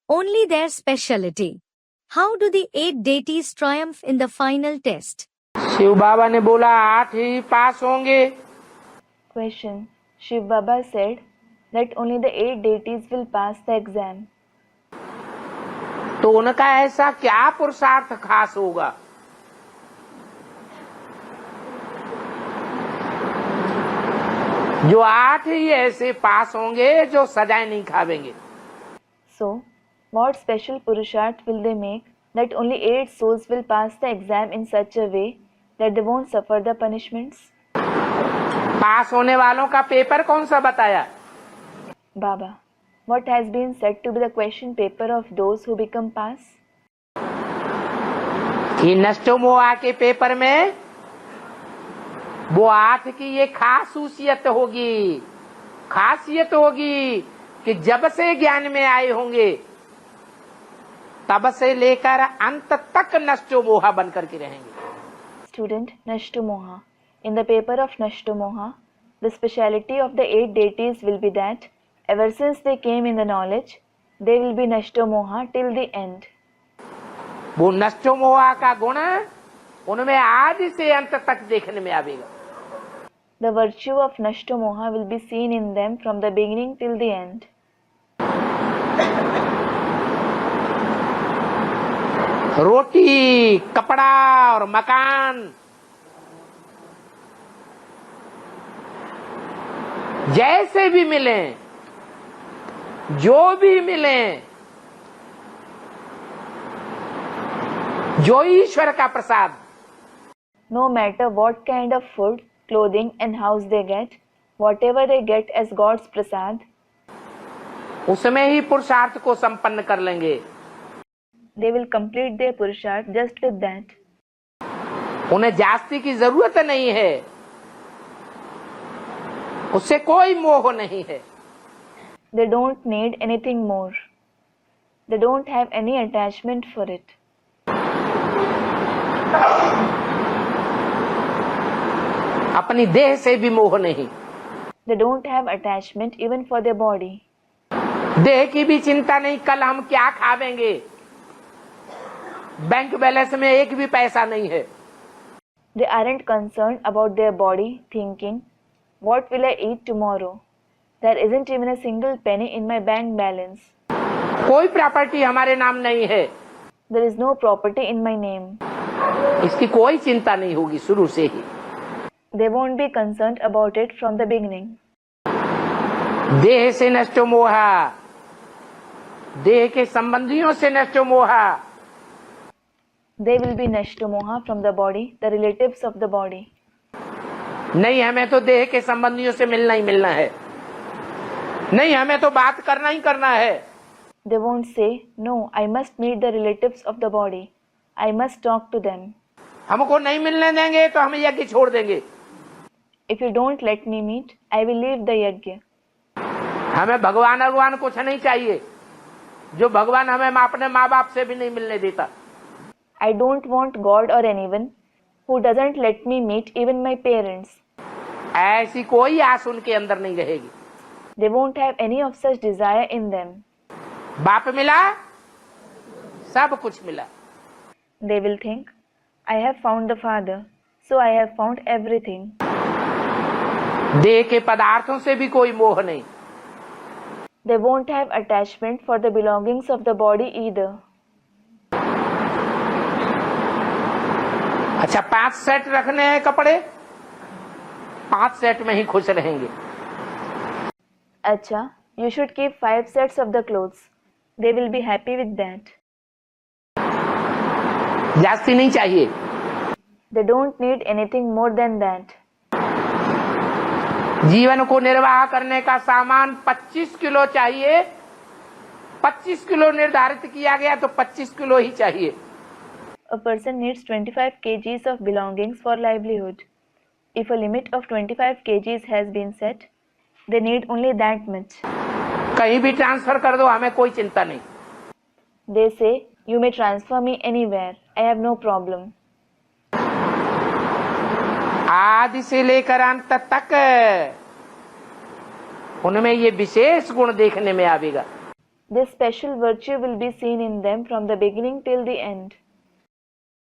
only their specialty. How do the 8 deities triumph in the final test? Shiv बाबा ने बोला 8 ही पास होंगे। Question. Shiv Baba said that only the 8 deities will pass the exam. तो उनका ऐसा क्या पुरुषार्थ खास होगा? जो 8 ही ऐसे पास होंगे जो सजाएं नहीं खावेंगे। So, what special Purusharth will they make that only 8 souls will pass the exam in such a way that they won't suffer the punishments? पास होने वालों का पेपर कौन सा बताया? Baba, what has been said to be the question paper of those who become pass? कि नष्टोमोहा के paper में वो 8 की ये खासियत होगी कि जब से ज्ञान में आए होंगे तब से लेकर अंत तक नष्टोमोहा बनकर के रहेंगे। Student Nashtomoha. In the paper of Nashtomoha, the speciality of the 8 deities will be that ever since they came in the knowledge, they will be Nashtomoha till the end. वो नष्टोमोहा का गुण उनमें आदि से अंत तक देखने में आवेगा। The virtue of Nashtomoha will be seen in them from the beginning till the end. रोटी, कपड़ा और मकान जैसे भी मिले, जो भी मिले, जो ईश्वर का प्रसाद, No matter what kind of food, clothing and house they get, whatever they get as God's prasad, उसमें ही पुरुषार्थ को संपन्न कर लेंगे। they will complete their Purusharth just with that. उन्हें जास्ती की जरूरत नहीं है, उससे कोई मोह नहीं है। They don't need anything more. They don't have any attachment for it. अपनी देह से भी मोह नहीं। They don't have attachment even for their body. देह की भी चिंता नहीं, कल हम क्या खावेंगे, बैंक बैलेंस में एक भी पैसा नहीं है। They aren't concerned about their body, thinking, what will I eat tomorrow? There isn't even a single penny in my bank balance. कोई प्रॉपर्टी हमारे नाम नहीं है, There is no property in my name. इसकी कोई चिंता नहीं होगी शुरू से ही। They won't be concerned about it from the beginning. देह से नष्टो मोहा, देह के संबंधियों से नष्टो मोहा, They will be Nashtomoha from the body, the relatives of the body. नहीं हमें तो देह के संबंधियों से मिलना ही मिलना है, नहीं हमें तो बात करना ही करना है। They won't say, no, I must meet the relatives of the body. I must talk to them. हमको नहीं मिलने देंगे तो हम यज्ञ छोड़ देंगे। If you don't let me meet, I will leave the yajna. हमें भगवान कुछ नहीं चाहिए, जो भगवान हमें अपने माँ बाप से भी नहीं मिलने देता। I don't want God or anyone who doesn't let me meet even my parents. ऐसी कोई आस उनके अंदर नहीं रहेगी। They won't have any of such desire in them. बाप मिला, सब कुछ मिला। They will think, I have found the Father, so I have found everything. देह के पदार्थों से भी कोई मोह नहीं। They won't have attachment for the belongings of the body either. अच्छा 5 सेट रखने हैं कपड़े, 5 सेट में ही खुश रहेंगे। Acha, you should keep 5 sets of the clothes. They will be happy with that. जास्ती नहीं चाहिए। They don't need anything more than that. जीवन को निर्वाह करने का सामान 25 किलो चाहिए, 25 किलो निर्धारित किया गया तो 25 किलो ही चाहिए। A person needs 25 kgs of belongings for livelihood. If a limit of 25 kgs has been set, they need only that much. कहीं भी ट्रांसफर कर दो, हमें कोई चिंता नहीं। They say, you may transfer me anywhere. I have no problem. आदि से लेकर अंत तक उनमें ये विशेष गुण देखने में आवेगा। This special virtue will be seen in them from the beginning till the end.